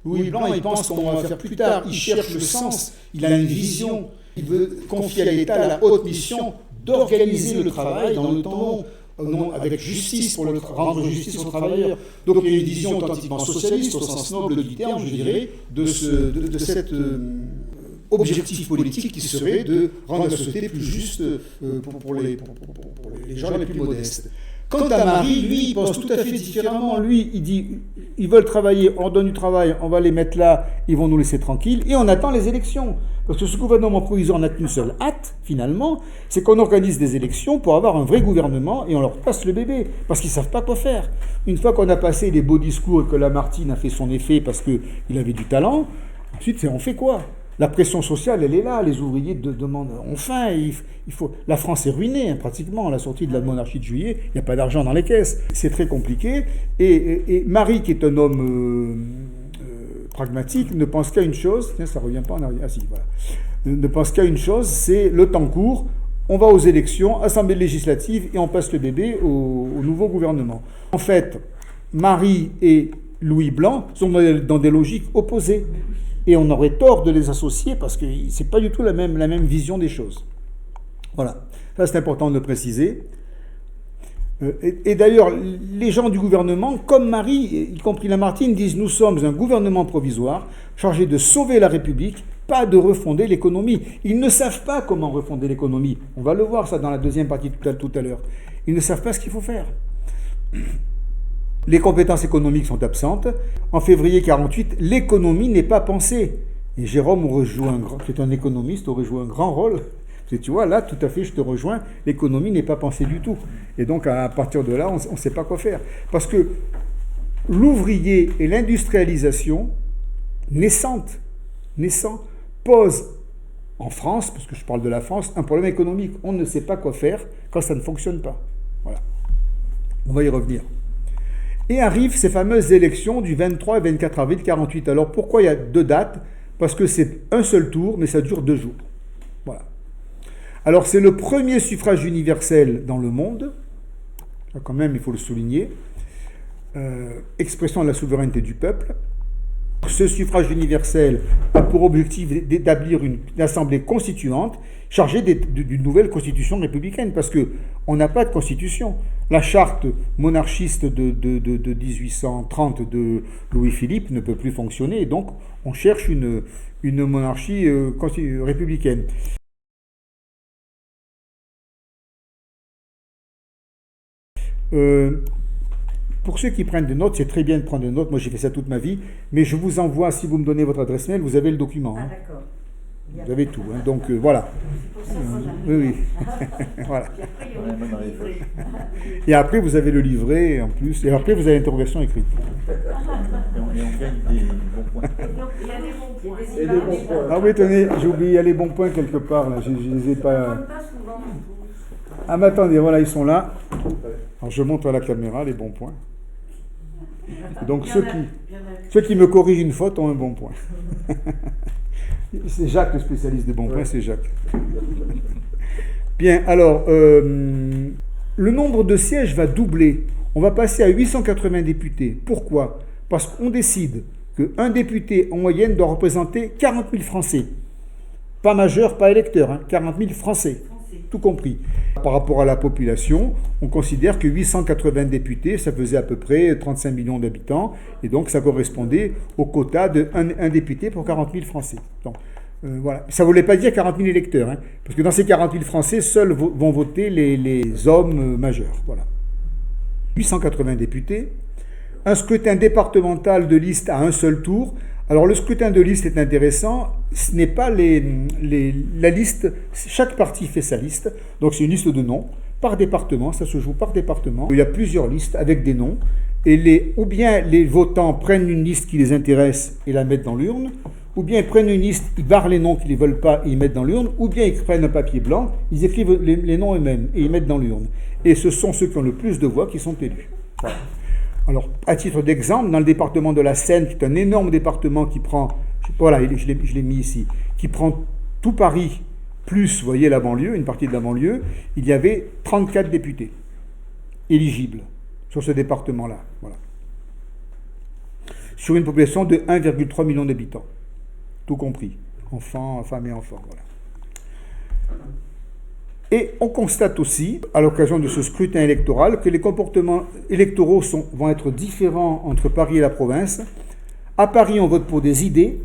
Louis Blanc, il pense qu'on va faire plus tard. Il cherche le sens. Il a une vision. Il veut confier à l'État la haute mission d'organiser le travail dans le temps long. Non, avec justice, pour rendre justice aux travailleurs. Donc il y a une vision authentiquement socialiste, au sens noble du terme, je dirais, de cet objectif politique qui serait de rendre la société plus juste pour les gens les plus modestes. Quant à Marie, lui, il pense tout à fait différemment. Lui, il dit, ils veulent travailler, on leur donne du travail, on va les mettre là, ils vont nous laisser tranquilles, et on attend les élections. Parce que ce gouvernement provisoire n'a qu'une seule hâte, finalement, c'est qu'on organise des élections pour avoir un vrai gouvernement, et on leur passe le bébé, parce qu'ils ne savent pas quoi faire. Une fois qu'on a passé les beaux discours et que Lamartine a fait son effet parce qu'il avait du talent, ensuite, on fait quoi ? La pression sociale, elle est là. Les ouvriers demandent enfin, la France est ruinée, hein, pratiquement, à la sortie de la monarchie de Juillet. Il n'y a pas d'argent dans les caisses. C'est très compliqué. Et Marie, qui est un homme pragmatique, ne pense qu'à une chose. Tiens, ça ne revient pas en arrière. Ah si, voilà. Ne pense qu'à une chose, c'est le temps court. On va aux élections, assemblée législative, et on passe le bébé au nouveau gouvernement. En fait, Marie et Louis Blanc sont dans des logiques opposées. Et on aurait tort de les associer parce que ce n'est pas du tout la même vision des choses. Voilà, ça c'est important de le préciser. Et d'ailleurs, les gens du gouvernement, comme Marie, y compris Lamartine, disent « Nous sommes un gouvernement provisoire chargé de sauver la République pas de refonder l'économie. Ils ne savent pas comment refonder l'économie. On va le voir ça dans la deuxième partie tout à l'heure. Ils ne savent pas ce qu'il faut faire. Les compétences économiques sont absentes. En février 48, l'économie n'est pas pensée. Et Jérôme aurait joué c'est un économiste, aurait joué un grand rôle. Et tu vois, là, tout à fait, je te rejoins, l'économie n'est pas pensée du tout. Et donc, à partir de là, on ne sait pas quoi faire. Parce que l'ouvrier et l'industrialisation naissant, pose en France, parce que je parle de la France, un problème économique. On ne sait pas quoi faire quand ça ne fonctionne pas. Voilà. On va y revenir. Et arrivent ces fameuses élections du 23 et 24 avril 48. Alors, pourquoi il y a 2 dates? Parce que c'est un seul tour, mais ça dure 2 jours. Voilà. Alors, c'est le premier suffrage universel dans le monde. Là, quand même, il faut le souligner. Expression de la souveraineté du peuple. Ce suffrage universel a pour objectif d'établir une assemblée constituante chargée d'une nouvelle constitution républicaine, parce qu'on n'a pas de constitution. La charte monarchiste de 1830 de Louis-Philippe ne peut plus fonctionner, et donc on cherche une monarchie républicaine. Pour ceux qui prennent des notes, c'est très bien de prendre des notes. Moi, j'ai fait ça toute ma vie. Mais je vous envoie, si vous me donnez votre adresse mail, vous avez le document. Ah, d'accord. Bien. Vous avez tout. Hein. Donc, voilà. Oui. Voilà. Et après, vous avez le livret, en plus. Et après, vous avez l'interrogation écrite. Et on gagne des bons points. Il y a des bons points. Et des bons points. Ah oui, tenez, j'ai oublié, il y a les bons points quelque part. Là. Je les ai pas... Ah, mais attendez, voilà, ils sont là. Alors, je montre à la caméra les bons points. Donc ceux qui me corrigent une faute ont un bon point. C'est Jacques le spécialiste des bons points, c'est Jacques. Bien, alors, le nombre de sièges va doubler. On va passer à 880 députés. Pourquoi? Parce qu'on décide qu'un député en moyenne doit représenter 40 000 Français. Pas majeurs, pas électeurs, hein, 40 000 Français. Tout compris. Par rapport à la population, on considère que 880 députés, ça faisait à peu près 35 millions d'habitants, et donc ça correspondait au quota d'un député pour 40 000 Français. Donc, voilà. Ça ne voulait pas dire 40 000 électeurs, hein, parce que dans ces 40 000 Français, seuls vont voter les hommes majeurs. Voilà. 880 députés, un scrutin départemental de liste à un seul tour. Alors le scrutin de liste est intéressant, ce n'est pas la liste, chaque parti fait sa liste, donc c'est une liste de noms, par département, ça se joue par département. Il y a plusieurs listes avec des noms, et ou bien les votants prennent une liste qui les intéresse et la mettent dans l'urne, ou bien ils prennent une liste, ils barrent les noms qu'ils ne veulent pas et ils mettent dans l'urne, ou bien ils prennent un papier blanc, ils écrivent les noms eux-mêmes et ils mettent dans l'urne. Et ce sont ceux qui ont le plus de voix qui sont élus. Voilà. Alors, à titre d'exemple, dans le département de la Seine, qui est un énorme département qui prend, voilà, je l'ai mis ici, qui prend tout Paris, plus, vous voyez, la banlieue, une partie de la banlieue, il y avait 34 députés éligibles sur ce département-là. Voilà. Sur une population de 1,3 million d'habitants, tout compris, enfants, femmes et enfants. Voilà. Et on constate aussi, à l'occasion de ce scrutin électoral, que les comportements électoraux vont être différents entre Paris et la province. À Paris, on vote pour des idées.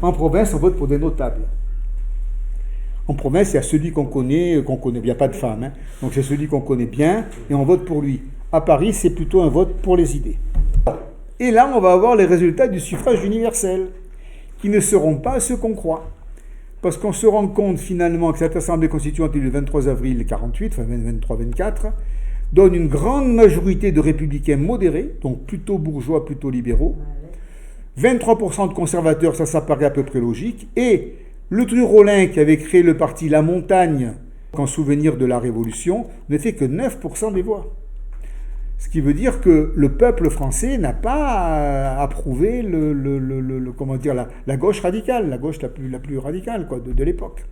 En province, on vote pour des notables. En province, il y a celui qu'on connaît, il n'y a pas de femme, hein. Donc c'est celui qu'on connaît bien, et on vote pour lui. À Paris, c'est plutôt un vote pour les idées. Et là, on va avoir les résultats du suffrage universel, qui ne seront pas ceux qu'on croit. Parce qu'on se rend compte finalement que cette assemblée constituante le 23 avril 48, enfin 23-24, donne une grande majorité de républicains modérés, donc plutôt bourgeois, plutôt libéraux, 23% de conservateurs, ça paraît à peu près logique, et Ledru-Rollin, qui avait créé le parti La Montagne en souvenir de la Révolution, ne fait que 9% des voix. Ce qui veut dire que le peuple français n'a pas approuvé la gauche radicale, la gauche la plus radicale de l'époque.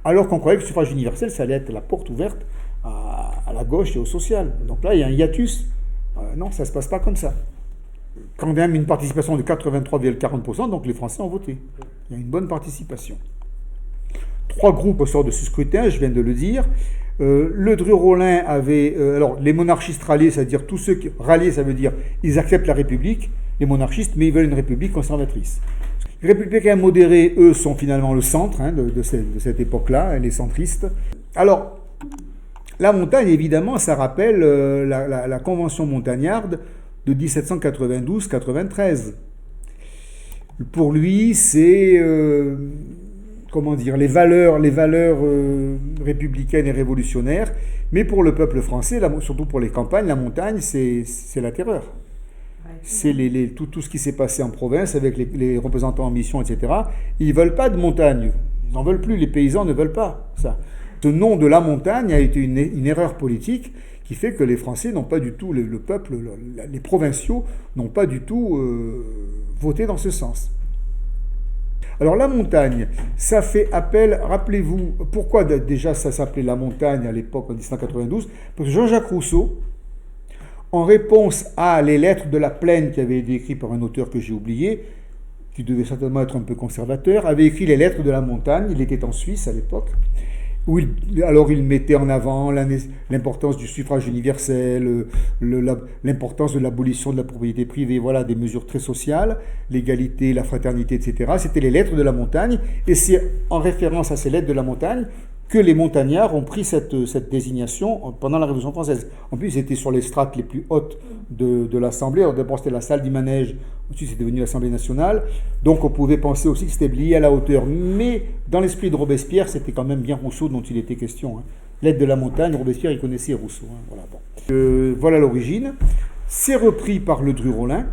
Alors qu'on croyait que le suffrage universel, ça allait être la porte ouverte à la gauche et au social. Donc là, il y a un hiatus. Non, ça ne se passe pas comme ça. Quand même une participation de 83,40%, donc les Français ont voté. Il y a une bonne participation. 3 groupes sortent de ce scrutin, je viens de le dire. Ledru-Rollin avait... alors, les monarchistes ralliés, c'est-à-dire tous ceux qui... Ralliés, ça veut dire ils acceptent la République, les monarchistes, mais ils veulent une République conservatrice. Les républicains modérés, eux, sont finalement le centre de cette époque-là, les centristes. Alors, la montagne, évidemment, ça rappelle la Convention montagnarde de 1792-93. Pour lui, c'est les valeurs républicaines et révolutionnaires, mais pour le peuple français, surtout pour les campagnes, la montagne, c'est la terreur. C'est tout ce qui s'est passé en province avec les représentants en mission, etc. Ils ne veulent pas de montagne. Ils n'en veulent plus. Les paysans ne veulent pas ça. Ce nom de la montagne a été une erreur politique qui fait que les Français n'ont pas du tout, le peuple, les provinciaux n'ont pas du tout voté dans ce sens. Alors la montagne, ça fait appel, rappelez-vous, pourquoi déjà ça s'appelait la montagne à l'époque en 1792 ? Parce que Jean-Jacques Rousseau, en réponse à les lettres de la plaine qui avaient été écrites par un auteur que j'ai oublié, qui devait certainement être un peu conservateur, avait écrit les lettres de la montagne, il était en Suisse à l'époque, où il mettait en avant l'importance du suffrage universel, l'importance de l'abolition de la propriété privée, voilà, des mesures très sociales, l'égalité, la fraternité, etc. C'était les lettres de la montagne, et c'est en référence à ces lettres de la montagne que les montagnards ont pris cette désignation pendant la Révolution française. En plus, ils étaient sur les strates les plus hautes de l'Assemblée. Alors d'abord, c'était la salle du manège, ensuite c'est devenu l'Assemblée nationale. Donc on pouvait penser aussi que c'était lié à la hauteur. Mais dans l'esprit de Robespierre, c'était quand même bien Rousseau dont il était question. L'aide de la montagne, Robespierre, il connaissait Rousseau. Voilà, bon. Voilà l'origine. C'est repris par Ledru-Rollin.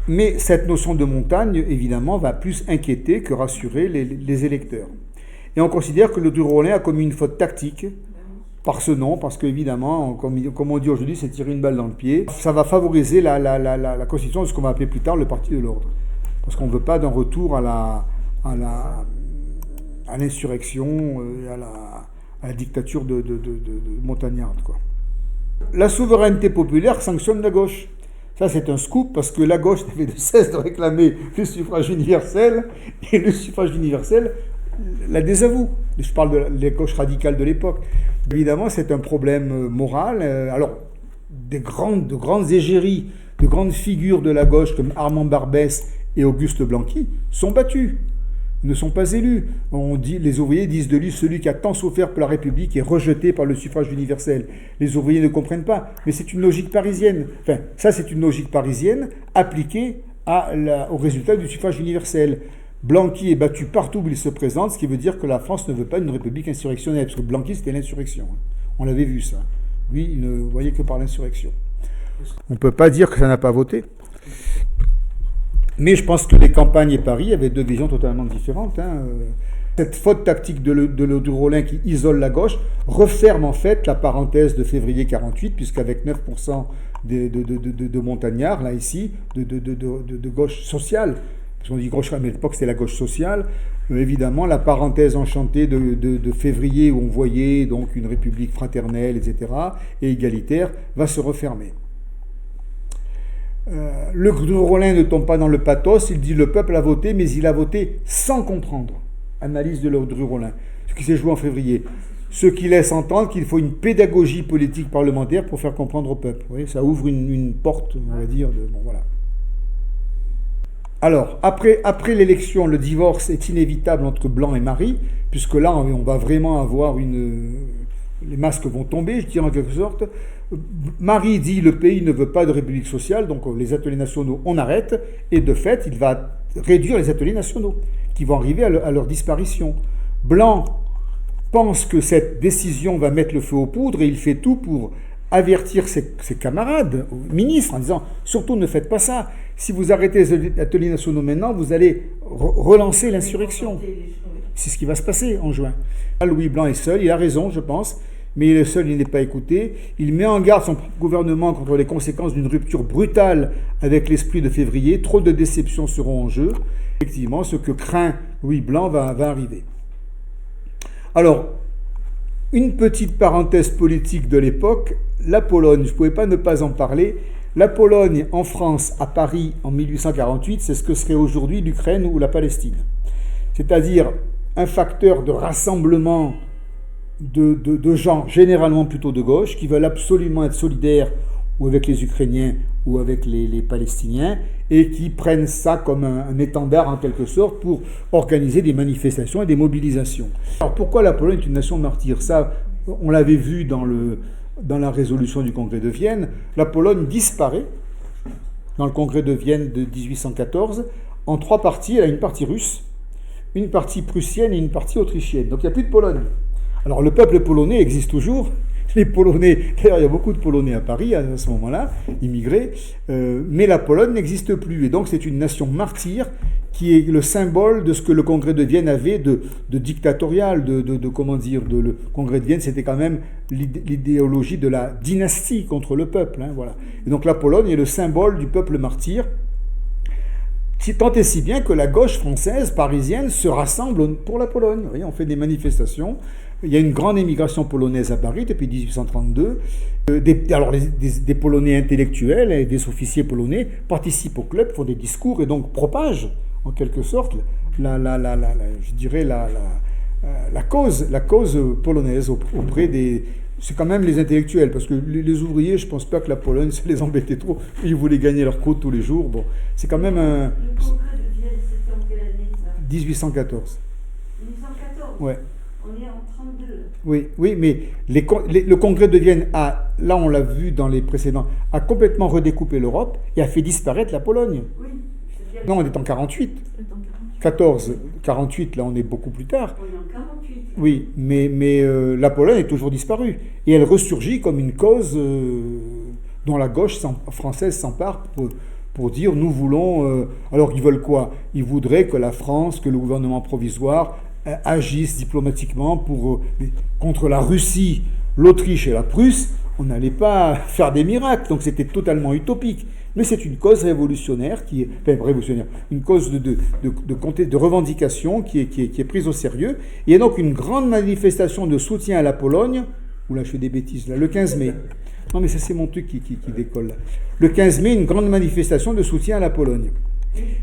Mais cette notion de montagne, évidemment, va plus inquiéter que rassurer les électeurs. Et on considère que Ledru-Rollin a commis une faute tactique par ce nom, parce qu'évidemment, comme on dit aujourd'hui, c'est tirer une balle dans le pied. Ça va favoriser la constitution de ce qu'on va appeler plus tard le Parti de l'Ordre. Parce qu'on ne veut pas d'un retour à l'insurrection, à la dictature de montagnarde, quoi. La souveraineté populaire sanctionne la gauche. Ça, c'est un scoop, parce que la gauche n'avait de cesse de réclamer le suffrage universel, et le suffrage universel la désavoue. Je parle de la gauche radicale de l'époque. Évidemment, c'est un problème moral. Alors, de grandes égéries, de grandes figures de la gauche comme Armand Barbès et Auguste Blanqui sont battus, ne sont pas élus. Les ouvriers disent de lui, celui qui a tant souffert pour la République est rejeté par le suffrage universel. Les ouvriers ne comprennent pas, mais c'est une logique parisienne. Enfin, ça, c'est une logique parisienne appliquée au résultat du suffrage universel. Blanqui est battu partout où il se présente, ce qui veut dire que la France ne veut pas une république insurrectionnelle, parce que Blanqui, c'était l'insurrection. On l'avait vu, ça. Lui, il ne voyait que par l'insurrection. On ne peut pas dire que ça n'a pas voté. Mais je pense que les campagnes et Paris avaient deux visions totalement différentes. Cette faute tactique de Ledru-Rollin qui isole la gauche referme en fait la parenthèse de février 48, puisqu'avec 9% de montagnards, là, ici, de gauche sociale, on dit gauche, mais à l'époque c'était la gauche sociale, évidemment la parenthèse enchantée de février où on voyait donc une république fraternelle, etc., et égalitaire, va se refermer. Ledru-Rollin ne tombe pas dans le pathos, il dit le peuple a voté, mais il a voté sans comprendre. Analyse de Ledru-Rollin, ce qui s'est joué en février. Ce qui laisse entendre qu'il faut une pédagogie politique parlementaire pour faire comprendre au peuple. Vous voyez, ça ouvre une porte, on va dire, bon voilà. Alors, après l'élection, le divorce est inévitable entre Blanc et Marie, puisque là, on va vraiment avoir les masques vont tomber, je dirais en quelque sorte. Marie dit le pays ne veut pas de république sociale, donc les ateliers nationaux, on arrête, et de fait, il va réduire les ateliers nationaux, qui vont arriver à leur disparition. Blanc pense que cette décision va mettre le feu aux poudres, et il fait tout pour avertir ses camarades, ministres, en disant « Surtout ne faites pas ça. Si vous arrêtez les ateliers nationaux maintenant, vous allez relancer l'insurrection. » C'est ce qui va se passer en juin. Louis Blanc est seul, il a raison, je pense, mais il est seul, il n'est pas écouté. Il met en garde son gouvernement contre les conséquences d'une rupture brutale avec l'esprit de février. Trop de déceptions seront en jeu. Effectivement, ce que craint Louis Blanc va arriver. Alors, une petite parenthèse politique de l'époque, la Pologne, je ne pouvais pas ne pas en parler. La Pologne en France, à Paris, en 1848, c'est ce que serait aujourd'hui l'Ukraine ou la Palestine. C'est-à-dire un facteur de rassemblement de gens, généralement plutôt de gauche, qui veulent absolument être solidaires ou avec les Ukrainiens ou avec les Palestiniens, et qui prennent ça comme un étendard en quelque sorte pour organiser des manifestations et des mobilisations. Alors pourquoi la Pologne est une nation martyre? Ça, on l'avait vu dans la résolution du Congrès de Vienne. La Pologne disparaît dans le Congrès de Vienne de 1814 en 3 parties. Elle a une partie russe, une partie prussienne et une partie autrichienne. Donc il n'y a plus de Pologne. Alors le peuple polonais existe toujours. Les Polonais, d'ailleurs il y a beaucoup de Polonais à Paris à ce moment-là, immigrés, mais la Pologne n'existe plus. Et donc c'est une nation martyre qui est le symbole de ce que le Congrès de Vienne avait de dictatorial, comment dire, le Congrès de Vienne, c'était quand même l'idéologie de la dynastie contre le peuple. Voilà. Et donc la Pologne est le symbole du peuple martyr, tant et si bien que la gauche française, parisienne, se rassemble pour la Pologne. Vous voyez, on fait des manifestations. Il y a une grande émigration polonaise à Paris depuis 1832. Des Polonais intellectuels et des officiers polonais participent au club, font des discours et donc propagent en quelque sorte la cause polonaise auprès des... C'est quand même les intellectuels, parce que les ouvriers, je ne pense pas que la Pologne, ça les embêtait trop. Ils voulaient gagner leur croûte tous les jours. Bon, c'est quand même un... Le congrès de Vienne, c'était en quelle année ça? 1814. 1814 Ouais. On est en 32. Oui, mais le Congrès de Vienne a, là on l'a vu dans les précédents, a complètement redécoupé l'Europe et a fait disparaître la Pologne. Oui. Non, on est en 48. 48, là on est beaucoup plus tard. On est en 48. Oui, mais la Pologne est toujours disparue. Et elle ressurgit comme une cause dont la gauche française s'empare pour dire nous voulons... alors ils veulent quoi? Ils voudraient que la France, que le gouvernement provisoire agissent diplomatiquement contre la Russie, l'Autriche et la Prusse. On n'allait pas faire des miracles, donc c'était totalement utopique. Mais c'est une cause révolutionnaire une cause de revendication qui est prise au sérieux. Il y a donc une grande manifestation de soutien à la Pologne. Oula, je fais des bêtises là. Le 15 mai. Non, mais ça c'est mon truc qui décolle là. Le 15 mai, une grande manifestation de soutien à la Pologne.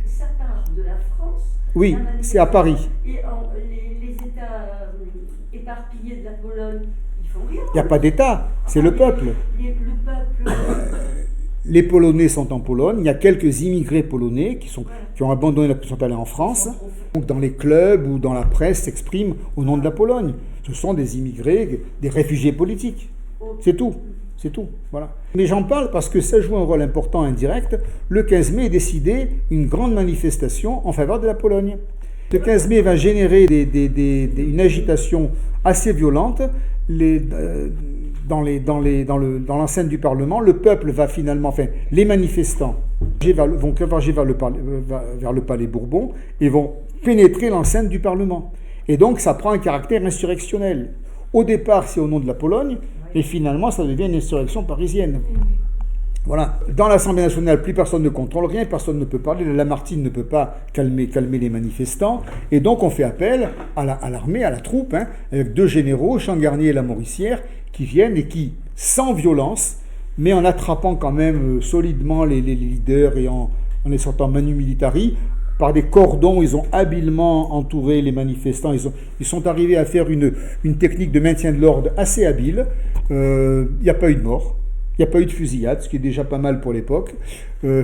Ça part de la France. Oui, c'est à Paris. Et les États éparpillés de la Pologne, ils font rien. Il n'y a pas d'État, c'est le peuple. Le peuple. Les Polonais sont en Pologne, il y a quelques immigrés polonais qui ont abandonné, qui sont allés en France, donc dans les clubs ou dans la presse s'expriment au nom de la Pologne. Ce sont des immigrés, des réfugiés politiques. C'est tout, voilà. Mais j'en parle parce que ça joue un rôle important indirect. Le 15 mai est décidé une grande manifestation en faveur de la Pologne. Le 15 mai va générer une agitation assez violente. Dans l'enceinte du Parlement, le peuple va finalement, les manifestants vont converger vers le palais Bourbon et vont pénétrer l'enceinte du Parlement. Et donc ça prend un caractère insurrectionnel. Au départ, c'est au nom de la Pologne, et finalement, ça devient une insurrection parisienne. Voilà. Dans l'Assemblée nationale, plus personne ne contrôle rien, personne ne peut parler. Lamartine ne peut pas calmer les manifestants. Et donc, on fait appel à l'armée, à la troupe, avec 2 généraux, Changarnier et Lamoricière, qui viennent et qui, sans violence, mais en attrapant quand même solidement les leaders et en les sortant manu militari, par des cordons, ils ont habilement entouré les manifestants. Ils sont arrivés à faire une technique de maintien de l'ordre assez habile. Il n'y a pas eu de mort. Il n'y a pas eu de fusillade, ce qui est déjà pas mal pour l'époque.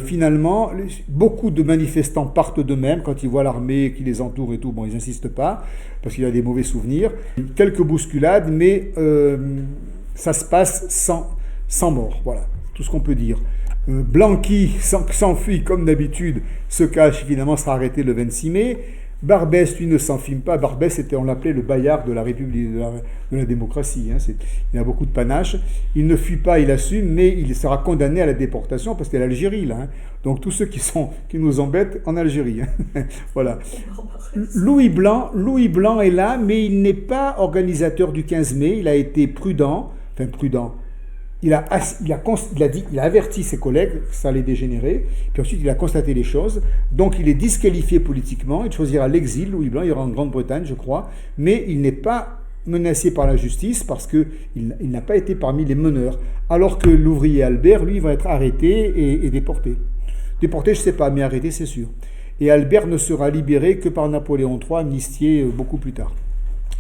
Finalement, beaucoup de manifestants partent d'eux-mêmes quand ils voient l'armée qui les entoure et tout. Bon, ils n'insistent pas, parce qu'il y a des mauvais souvenirs. Quelques bousculades, mais ça se passe sans mort. Voilà, tout ce qu'on peut dire. Blanqui s'enfuit comme d'habitude, se cache, évidemment, sera arrêté le 26 mai. Barbès, lui, ne s'enfuit pas. Barbès, on l'appelait le Bayard de la République, de la démocratie. Il a beaucoup de panache. Il ne fuit pas, il assume, mais il sera condamné à la déportation parce qu'il y a l'Algérie, là. Donc tous ceux qui nous embêtent en Algérie. Voilà. Louis Blanc est là, mais il n'est pas organisateur du 15 mai. Il a été prudent. Il a averti ses collègues que ça allait dégénérer, puis ensuite il a constaté les choses, donc il est disqualifié politiquement, il choisira l'exil, Louis Blanc, il ira en Grande-Bretagne je crois, mais il n'est pas menacé par la justice parce qu'il n'a pas été parmi les meneurs, alors que l'ouvrier Albert, lui, va être arrêté et déporté. Déporté, je ne sais pas, mais arrêté, c'est sûr. Et Albert ne sera libéré que par Napoléon III, amnistié beaucoup plus tard.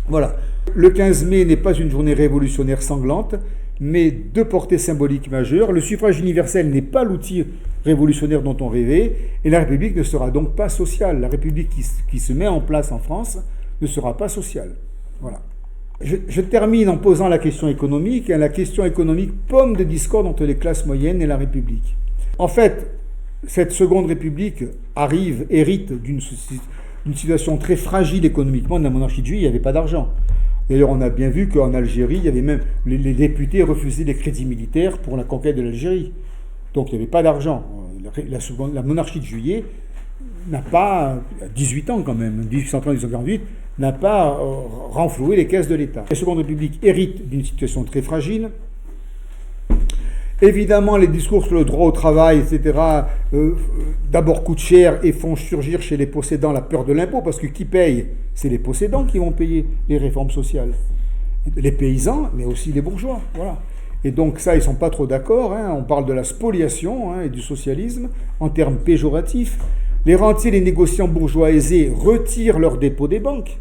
Voilà. Le 15 mai n'est pas une journée révolutionnaire sanglante. mais de portée symbolique majeure. Le suffrage universel n'est pas l'outil révolutionnaire dont on rêvait, et la République ne sera donc pas sociale. La République qui se met en place en France ne sera pas sociale. Voilà. Je termine en posant la question économique. La question économique pomme de discorde entre les classes moyennes et la République. En fait, cette seconde République hérite d'une situation très fragile économiquement de la monarchie de Juillet. Il n'y avait pas d'argent. D'ailleurs, on a bien vu qu'en Algérie, il y avait même les députés refusaient les crédits militaires pour la conquête de l'Algérie. Donc il n'y avait pas d'argent. La monarchie de Juillet n'a pas, à 18 ans quand même, 1830-1848, n'a pas renfloué les caisses de l'État. La Seconde République hérite d'une situation très fragile. Évidemment, les discours sur le droit au travail, etc., d'abord coûtent cher et font surgir chez les possédants la peur de l'impôt, parce que qui paye? C'est les possédants qui vont payer les réformes sociales. Les paysans, mais aussi les bourgeois. Voilà. Et donc ça, ils ne sont pas trop d'accord. On parle de la spoliation et du socialisme en termes péjoratifs. Les rentiers, les négociants bourgeois aisés retirent leurs dépôts des banques.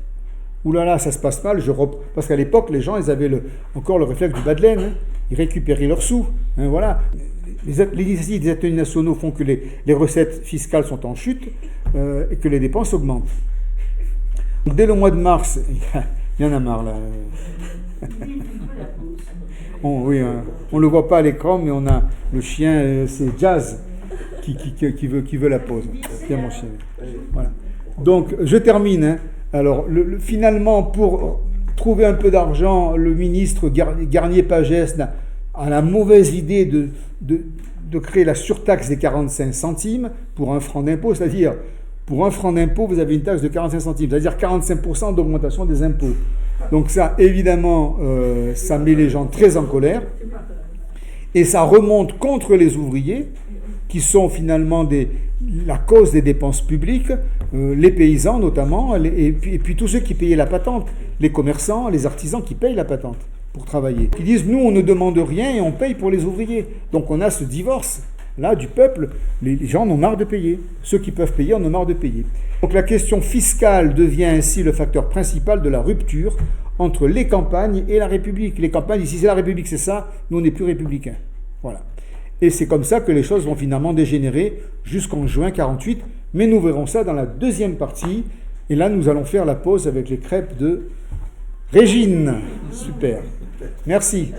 Ouh là là, ça se passe mal. Parce qu'à l'époque, les gens, ils avaient encore le réflexe du bas de laine. Ils récupéraient leurs sous. Voilà. Les initiatives des ateliers nationaux font que les recettes fiscales sont en chute et que les dépenses augmentent. Donc, dès le mois de mars, il y en a marre là. On ne le voit pas à l'écran, mais on a le chien, c'est Jazz, qui veut la pause. Tiens mon chien. Voilà. Donc je termine. Alors finalement, pour trouver un peu d'argent, le ministre Garnier-Pagès a la mauvaise idée de créer la surtaxe des 45 centimes pour un franc d'impôt, c'est-à-dire pour un franc d'impôt, vous avez une taxe de 45 centimes, c'est-à-dire 45% d'augmentation des impôts. Donc ça, évidemment, ça met les gens très en colère et ça remonte contre les ouvriers qui sont finalement la cause des dépenses publiques, les paysans notamment, et puis tous ceux qui payaient la patente, les commerçants, les artisans qui payent la patente pour travailler. Ils disent, nous, on ne demande rien et on paye pour les ouvriers. Donc on a ce divorce là du peuple, les gens en ont marre de payer. Ceux qui peuvent payer en ont marre de payer. Donc la question fiscale devient ainsi le facteur principal de la rupture entre les campagnes et la République. Les campagnes, ici c'est la République, c'est ça, nous on n'est plus républicains. Voilà. Et c'est comme ça que les choses vont finalement dégénérer jusqu'en juin 1948, mais nous verrons ça dans la deuxième partie, et là nous allons faire la pause avec les crêpes de Régine. Super. Merci.